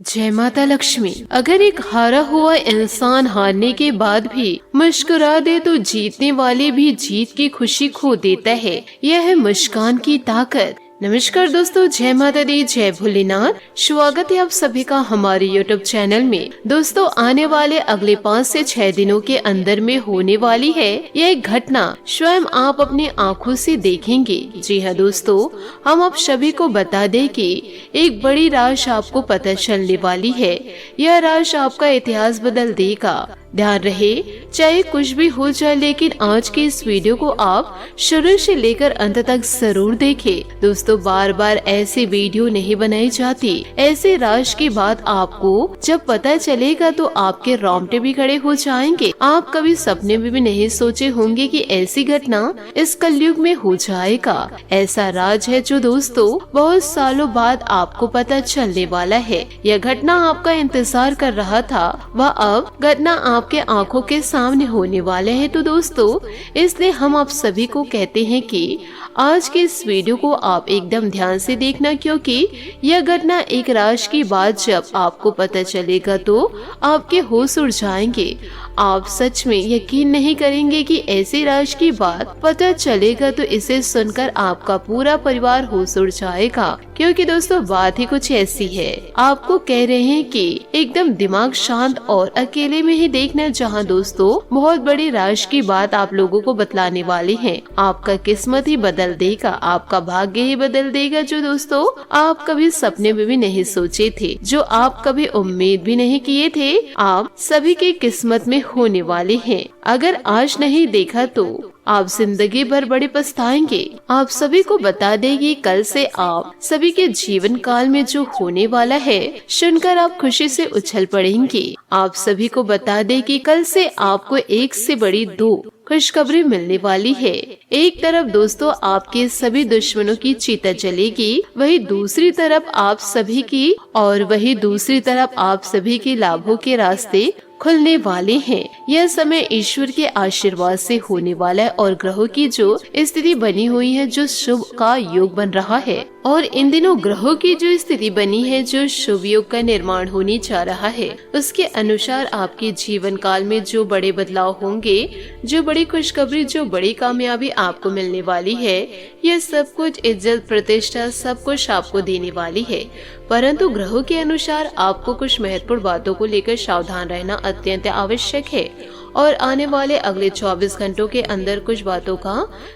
जय माता लक्ष्मी। अगर एक हारा हुआ इंसान हारने के बाद भी मुस्कुरा दे तो जीतने वाले भी जीत की खुशी खो देता है। यह है मुस्कान की ताकत। नमस्कार दोस्तों, जय माता दी, जय भोलेनाथ। स्वागत है आप सभी का हमारे यूट्यूब चैनल में। दोस्तों, आने वाले अगले 5 से 6 दिनों के अंदर में होने वाली है यह एक घटना, स्वयं आप अपनी आँखों से देखेंगे। जी हाँ दोस्तों, हम आप सभी को बता दें कि एक बड़ी राज आपको पता चलने वाली है। यह राज आपका इतिहास बदल देगा। ध्यान रहे, चाहे कुछ भी हो जाए, लेकिन आज की इस वीडियो को आप शुरू से लेकर अंत तक जरूर देखें। दोस्तों, बार बार ऐसी वीडियो नहीं बनाई जाती। ऐसे राज की बात आपको जब पता चलेगा तो आपके रोंगटे भी खड़े हो जाएंगे। आप कभी सपने में भी नहीं सोचे होंगे कि ऐसी घटना इस कलयुग में हो जाएगा। ऐसा राज है जो दोस्तों बहुत सालों बाद आपको पता चलने वाला है। यह घटना आपका इंतजार कर रहा था, वह अब घटना आपके आंखों के सामने होने वाले हैं। तो दोस्तों, इसलिए हम आप सभी को कहते हैं कि आज के इस वीडियो को आप एकदम ध्यान से देखना, क्योंकि यह घटना एक राज की बात जब आपको पता चलेगा तो आपके होश उड़ जाएंगे। आप सच में यकीन नहीं करेंगे कि ऐसे राज की बात पता चलेगा तो इसे सुनकर आपका पूरा परिवार होश उड़ जाएगा। क्योंकि दोस्तों, बात ही कुछ ऐसी है। आपको कह रहे हैं कि एकदम दिमाग शांत और अकेले में ही देखना, जहां दोस्तों बहुत बड़ी राज की बात आप लोगों को बतलाने वाले हैं। आपका किस्मत ही बदल देगा, आपका भाग्य ही बदल देगा, जो दोस्तों आप कभी सपने में भी नहीं सोचे थे, जो आप कभी उम्मीद भी नहीं किए थे, आप सभी की किस्मत में होने वाले हैं। अगर आज नहीं देखा तो आप जिंदगी भर बड़े पछताएंगे। आप सभी को बता देगी, कल से आप सभी के जीवन काल में जो होने वाला है सुनकर आप खुशी से उछल पड़ेंगे। आप सभी को बता देगी, कल से आपको एक से बड़ी 2 खुशखबरी मिलने वाली है। एक तरफ दोस्तों आपके सभी दुश्मनों की चिता जलेगी, वही दूसरी तरफ आप सभी की आप सभी के लाभों के रास्ते खुलने वाले हैं। यह समय ईश्वर के आशीर्वाद से होने वाला है और ग्रहों की जो स्थिति बनी हुई है, जो शुभ का योग बन रहा है, और इन दिनों ग्रहों की जो स्थिति बनी है, जो शुभ योग का निर्माण होने जा रहा है, उसके अनुसार आपके जीवन काल में जो बड़े बदलाव होंगे, जो बड़ी खुशखबरी, जो बड़ी कामयाबी आपको मिलने वाली है, यह सब कुछ इज्जत प्रतिष्ठा सब कुछ आपको देने वाली है। परंतु ग्रहों के अनुसार आपको कुछ महत्वपूर्ण बातों को लेकर सावधान रहना अत्यंत आवश्यक है, और आने वाले अगले 24 घंटों के अंदर कुछ बातों का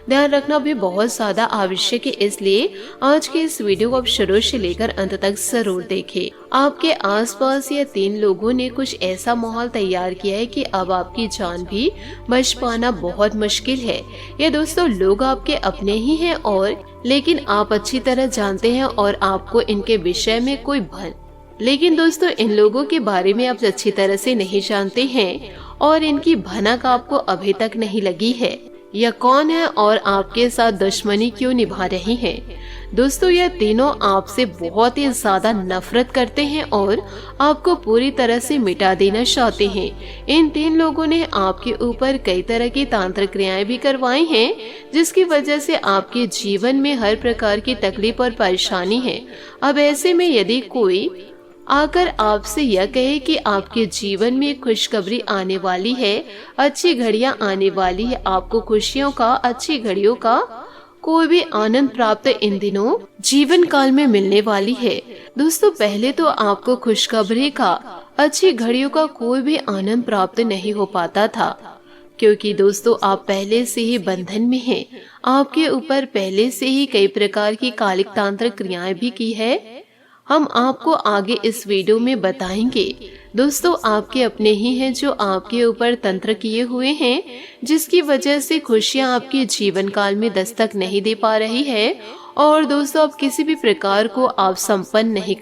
ध्यान रखना भी बहुत ज्यादा आवश्यक है। इसलिए आज के इस वीडियो को आप शुरू से लेकर अंत तक जरूर देखें। आपके आसपास या 3 लोगों ने कुछ ऐसा माहौल तैयार किया है कि अब आपकी जान भी बच पाना बहुत मुश्किल है। ये दोस्तों लोग आपके अपने ही हैं, और लेकिन आप अच्छी तरह जानते हैं और आपको इनके विषय में कोई भन, लेकिन दोस्तों इन लोगों के बारे में आप अच्छी तरह से नहीं जानते हैं और इनकी भनक आपको अभी तक नहीं लगी है। यह कौन है और आपके साथ दुश्मनी क्यों निभा रही हैं? दोस्तों, यह तीनों आपसे बहुत ही ज्यादा नफरत करते हैं और आपको पूरी तरह से मिटा देना चाहते हैं। इन 3 लोगों ने आपके ऊपर कई तरह की तांत्रिक क्रियाएं भी करवाई हैं, जिसकी वजह से आपके जीवन में हर प्रकार की तकलीफ और परेशानी है। अब ऐसे में यदि कोई आकर आपसे यह कहे कि आपके जीवन में खुशखबरी आने वाली है, अच्छी घड़ियां आने वाली है, आपको खुशियों का, अच्छी घड़ियों का कोई भी आनंद प्राप्त इन दिनों जीवन काल में मिलने वाली है। दोस्तों, पहले तो आपको खुशखबरी का, अच्छी घड़ियों का कोई भी आनंद प्राप्त नहीं हो पाता था, क्योंकि दोस्तों आप पहले से ही बंधन में हैं। आपके ऊपर पहले से ही कई प्रकार की कालिक तांत्रिक क्रियाएं भी की है, हम आपको आगे इस वीडियो में बताएंगे। दोस्तों, आपके अपने ही हैं जो आपके ऊपर तंत्र किए हुए हैं, जिसकी वजह से खुशियां आपके जीवन काल में दस्तक नहीं दे पा रही है, और दोस्तों आप किसी भी प्रकार को आप संपन्न नहीं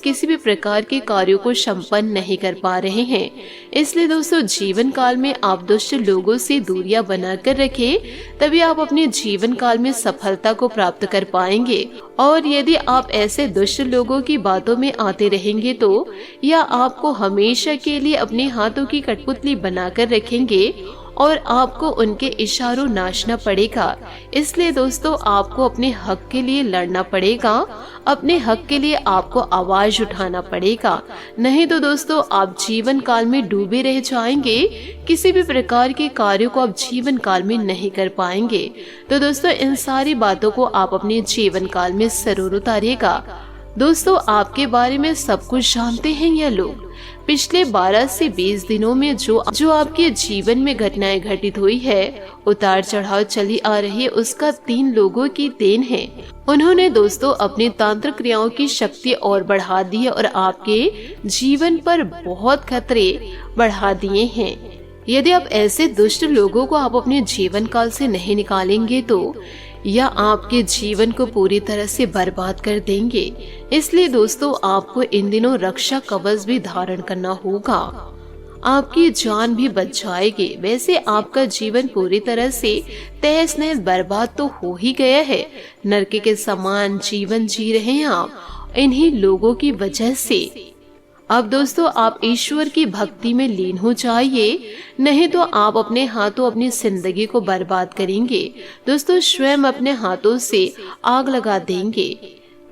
किसी भी प्रकार के कार्यों को संपन्न नहीं कर पा रहे हैं। इसलिए दोस्तों जीवन काल में आप दुष्ट लोगों से दूरियां बनाकर रखें, तभी आप अपने जीवन काल में सफलता को प्राप्त कर पाएंगे। और यदि आप ऐसे दुष्ट लोगों की बातों में आते रहेंगे तो यह आपको हमेशा के लिए अपने हाथों की कठपुतली बनाकर रखेंगे और आपको उनके इशारों नाचना पड़ेगा। इसलिए दोस्तों आपको अपने हक के लिए लड़ना पड़ेगा, अपने हक के लिए आपको आवाज उठाना पड़ेगा। नहीं तो दोस्तों आप जीवन काल में डूबे रह जाएंगे, किसी भी प्रकार के कार्यों को आप जीवन काल में नहीं कर पाएंगे। तो दोस्तों इन सारी बातों को आप अपने जीवन काल में जरूर उतारिएगा। दोस्तों आपके बारे में सब कुछ जानते हैं यह लोग। पिछले 12 से 20 दिनों में जो आपके जीवन में घटनाएं घटित हुई है, उतार चढ़ाव चली आ रही है, उसका 3 लोगों की देन है। उन्होंने दोस्तों अपनी तांत्रिक क्रियाओं की शक्ति और बढ़ा दी है और आपके जीवन पर बहुत खतरे बढ़ा दिए हैं। यदि आप ऐसे दुष्ट लोगों को आप अपने जीवन काल से नहीं निकालेंगे तो या आपके जीवन को पूरी तरह से बर्बाद कर देंगे। इसलिए दोस्तों आपको इन दिनों रक्षा कवच भी धारण करना होगा, आपकी जान भी बच जाएगी। वैसे आपका जीवन पूरी तरह से तहस नहस बर्बाद तो हो ही गया है, नरक के समान जीवन जी रहे हैं आप इन्हीं लोगों की वजह से। अब दोस्तों आप ईश्वर की भक्ति में लीन हो जाइए, नहीं तो आप अपने हाथों अपनी जिंदगी को बर्बाद करेंगे। दोस्तों स्वयं अपने हाथों से आग लगा देंगे।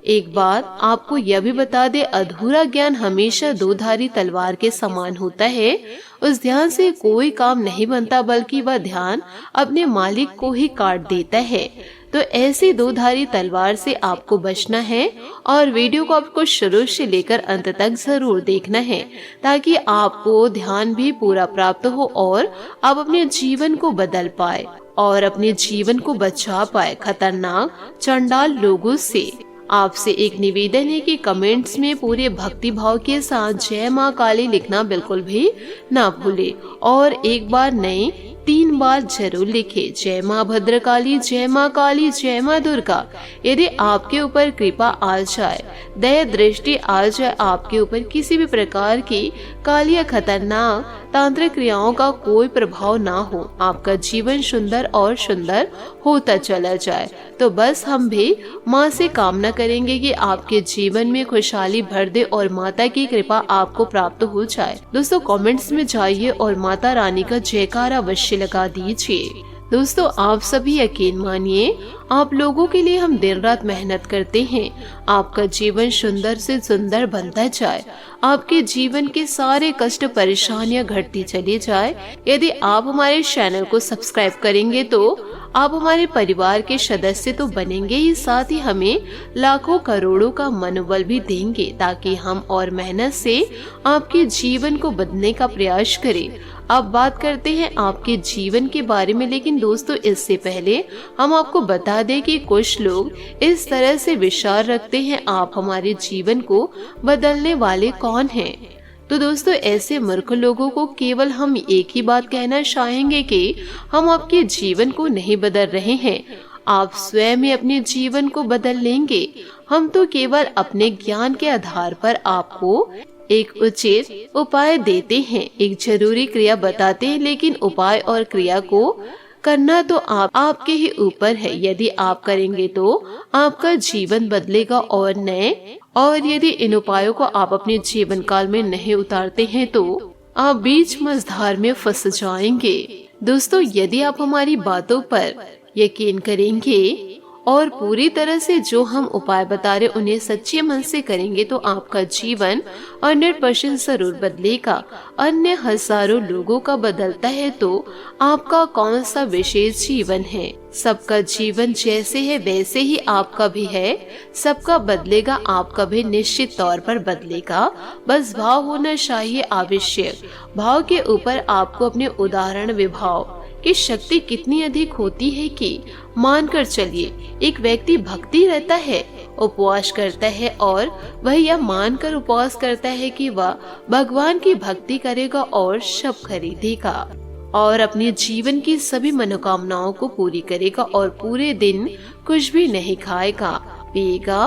एक बात आपको यह भी बता दे, अधूरा ज्ञान हमेशा 2-धारी तलवार के समान होता है। उस ध्यान से कोई काम नहीं बनता, बल्कि वह ध्यान अपने मालिक को ही काट देता है। तो ऐसी 2-धारी तलवार से आपको बचना है और वीडियो को आपको शुरू से लेकर अंत तक जरूर देखना है, ताकि आपको ध्यान भी पूरा प्राप्त हो और आप अपने जीवन को बदल पाए और अपने जीवन को बचा पाए खतरनाक चंडाल लोगों से। आपसे एक निवेदन है कि कमेंट्स में पूरे भक्ति भाव के साथ जय माँ काली लिखना बिल्कुल भी ना भूले और एक बार नहीं 3 बार जरूर लिखे, जय माँ भद्रकाली, जय माँ काली, जय माँ दुर्गा। यदि आपके ऊपर कृपा आ जाए, दया दृष्टि आ जाए, आपके ऊपर किसी भी प्रकार की काली या खतरनाक तांत्रिक क्रियाओं का कोई प्रभाव ना हो, आपका जीवन सुंदर और सुंदर होता चला जाए, तो बस हम भी माँ से कामना करेंगे कि आपके जीवन में खुशहाली भर दे और माता की कृपा आपको प्राप्त हो जाए। दोस्तों कमेंट्स में जाइए और माता रानी का जयकारा अवश्य लगा दीजिए। दोस्तों आप सभी यकीन मानिए, आप लोगों के लिए हम दिन रात मेहनत करते हैं। आपका जीवन सुंदर से सुंदर बनता जाए, आपके जीवन के सारे कष्ट परेशानियां घटती चली जाए। यदि आप हमारे चैनल को सब्सक्राइब करेंगे तो आप हमारे परिवार के सदस्य तो बनेंगे ही, साथ ही हमें लाखों करोड़ों का मनोबल भी देंगे, ताकि हम और मेहनत से आपके जीवन को बदलने का प्रयास करें। अब बात करते हैं आपके जीवन के बारे में, लेकिन दोस्तों इससे पहले हम आपको बता दें कि कुछ लोग इस तरह से विचार रखते हैं, आप हमारे जीवन को बदलने वाले कौन हैं। तो दोस्तों ऐसे मूर्ख लोगों को केवल हम एक ही बात कहना चाहेंगे कि हम आपके जीवन को नहीं बदल रहे हैं, आप स्वयं ही अपने जीवन को बदल लेंगे। हम तो केवल अपने ज्ञान के आधार पर आपको एक उचित उपाय देते हैं, एक जरूरी क्रिया बताते हैं, लेकिन उपाय और क्रिया को करना तो आपके ही ऊपर है। यदि आप करेंगे तो आपका जीवन बदलेगा और यदि इन उपायों को आप अपने जीवन काल में नहीं उतारते हैं तो आप बीच मझधार में फंस जाएंगे। दोस्तों यदि आप हमारी बातों पर यकीन करेंगे और पूरी तरह से जो हम उपाय बता रहे उन्हें सच्चे मन से करेंगे तो आपका जीवन 100% जरूर बदलेगा। अन्य हजारों लोगों का बदलता है तो आपका कौन सा विशेष जीवन है? सबका जीवन जैसे है वैसे ही आपका भी है। सबका बदलेगा, आपका भी निश्चित तौर पर बदलेगा। बस भाव होना चाहिए आवश्यक। भाव के ऊपर आपको अपने उदाहरण विभाव की शक्ति कितनी अधिक होती है कि मानकर चलिए, एक व्यक्ति भक्ति रहता है, उपवास करता है और वह यह मानकर उपवास करता है कि वह भगवान की भक्ति करेगा और सब खरीदेगा और अपने जीवन की सभी मनोकामनाओं को पूरी करेगा और पूरे दिन कुछ भी नहीं खाएगा पिएगा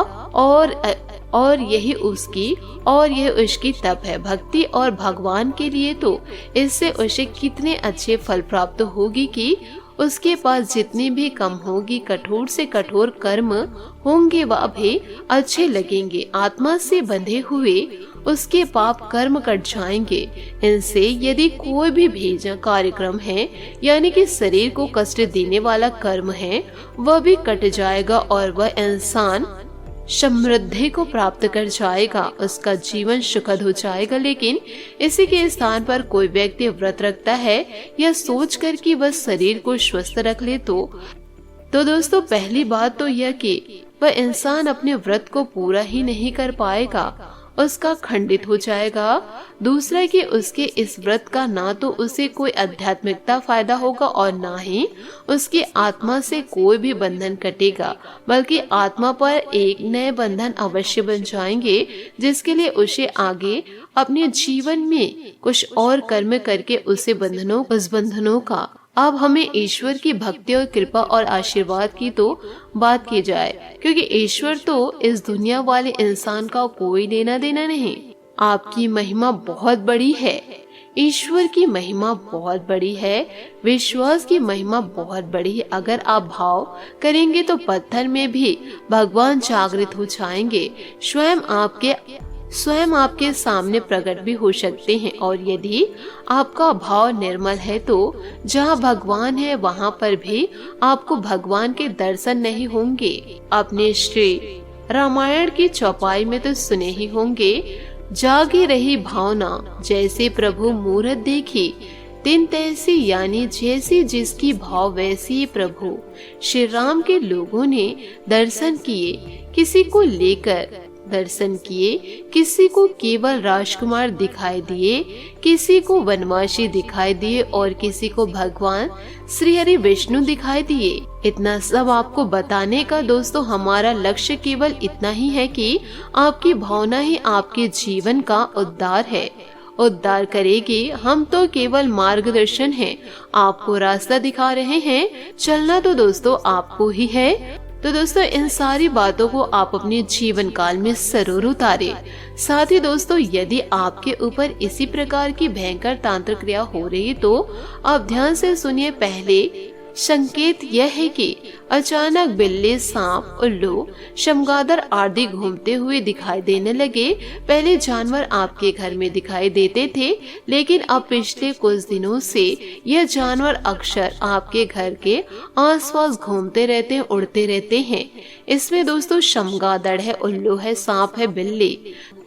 और यही उसकी तप है भक्ति और भगवान के लिए। तो इससे उसे कितने अच्छे फल प्राप्त होगी कि उसके पास जितनी भी कम होगी, कठोर से कठोर कर्म होंगे वह भी अच्छे लगेंगे। आत्मा से बंधे हुए उसके पाप कर्म कट जाएंगे। इनसे यदि कोई भी भेजा कार्यक्रम है, यानी कि शरीर को कष्ट देने वाला कर्म है, वह भी कट जाएगा और वह इंसान समृद्धि को प्राप्त कर जाएगा। उसका जीवन सुखद हो जाएगा। लेकिन इसी के स्थान पर कोई व्यक्ति व्रत रखता है या सोच कर कि वह शरीर को स्वस्थ रख ले तो दोस्तों पहली बात तो यह कि वह इंसान अपने व्रत को पूरा ही नहीं कर पाएगा, उसका खंडित हो जाएगा। दूसरा कि उसके इस व्रत का ना तो उसे कोई आध्यात्मिकता फायदा होगा और ना ही उसकी आत्मा से कोई भी बंधन कटेगा, बल्कि आत्मा पर एक नए बंधन अवश्य बन जाएंगे, जिसके लिए उसे आगे अपने जीवन में कुछ और कर्म करके उस बंधनों का अब हमें ईश्वर की भक्ति और कृपा और आशीर्वाद की तो बात की जाए, क्योंकि ईश्वर तो इस दुनिया वाले इंसान का कोई लेना देना नहीं। आपकी महिमा बहुत बड़ी है, ईश्वर की महिमा बहुत बड़ी है, विश्वास की महिमा बहुत बड़ी है। अगर आप भाव करेंगे तो पत्थर में भी भगवान जागृत हो जाएंगे, स्वयं आपके सामने प्रकट भी हो सकते हैं। और यदि आपका भाव निर्मल है तो जहाँ भगवान है वहाँ पर भी आपको भगवान के दर्शन नहीं होंगे। अपने श्री रामायण की चौपाई में तो सुने ही होंगे, जागी रही भावना जैसे प्रभु मूरत देखी दिन तैसी, यानी जैसी जिसकी भाव वैसी प्रभु। श्री राम के लोगों ने दर्शन किए, किसी को लेकर दर्शन किए, किसी को केवल राजकुमार दिखाई दिए, किसी को वनवासी दिखाई दिए और किसी को भगवान श्री हरि विष्णु दिखाई दिए। इतना सब आपको बताने का दोस्तों हमारा लक्ष्य केवल इतना ही है कि आपकी भावना ही आपके जीवन का उद्धार करेगी। हम तो केवल मार्गदर्शन है, आपको रास्ता दिखा रहे हैं, चलना तो दोस्तों आपको ही है। तो दोस्तों इन सारी बातों को आप अपने जीवन काल में जरूर उतारे। साथ ही दोस्तों यदि आपके ऊपर इसी प्रकार की भयंकर तांत्रिक क्रिया हो रही तो आप ध्यान से सुनिए। पहले संकेत यह है कि अचानक बिल्ली, सांप, उल्लू, चमगादड़ आदि घूमते हुए दिखाई देने लगे। पहले जानवर आपके घर में दिखाई देते थे, लेकिन अब पिछले कुछ दिनों से यह जानवर अक्सर आपके घर के आसपास घूमते रहते हैं, उड़ते रहते हैं। इसमें दोस्तों चमगादड़ है, उल्लू है, सांप है, बिल्ली।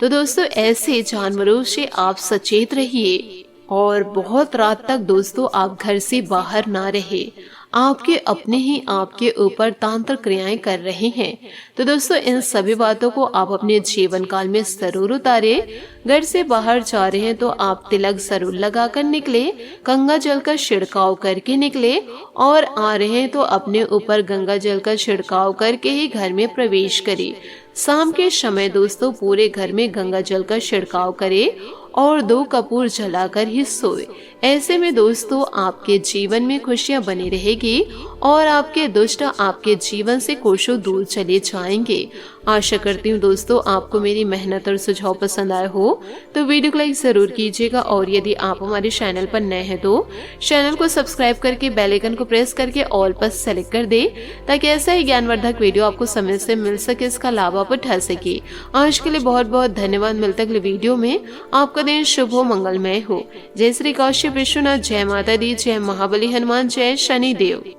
तो दोस्तों ऐसे जानवरों से आप सचेत रहिए और बहुत रात तक दोस्तों आप घर से बाहर ना रहे। आपके अपने ही आपके ऊपर तांत्रिक क्रियाएं कर रहे हैं। तो दोस्तों इन सभी बातों को आप अपने जीवन काल में जरूर उतारे। घर से बाहर जा रहे हैं तो आप तिलक जरूर लगाकर निकले, गंगा जल का छिड़काव करके निकले, और आ रहे हैं तो अपने ऊपर गंगा जल का छिड़काव करके ही घर में प्रवेश करें। शाम के समय दोस्तों पूरे घर में गंगा जल का छिड़काव करे और 2 कपूर जलाकर ही सोए। ऐसे में दोस्तों आपके जीवन में खुशियां बनी रहेगी और आपके दुष्ट आपके जीवन से कोसों दूर चले जाएंगे। आशा करती हूँ दोस्तों आपको मेरी मेहनत और सुझाव पसंद आए हो तो वीडियो को लाइक जरूर कीजिएगा, और यदि आप हमारे चैनल पर नए हैं तो चैनल को सब्सक्राइब करके बेल आइकन को प्रेस करके ऑल पर सेलेक्ट कर दे, ताकि ऐसा ही ज्ञानवर्धक वीडियो आपको समय से मिल सके, इसका लाभ आप उठा सके। आज के लिए बहुत बहुत धन्यवाद। मिलते अगले वीडियो में। आपका दिन शुभ हो, मंगलमय हो। जय श्री काश्यप विश्वनाथ, जय माता दी, जय महाबली हनुमान, जय शनि देव।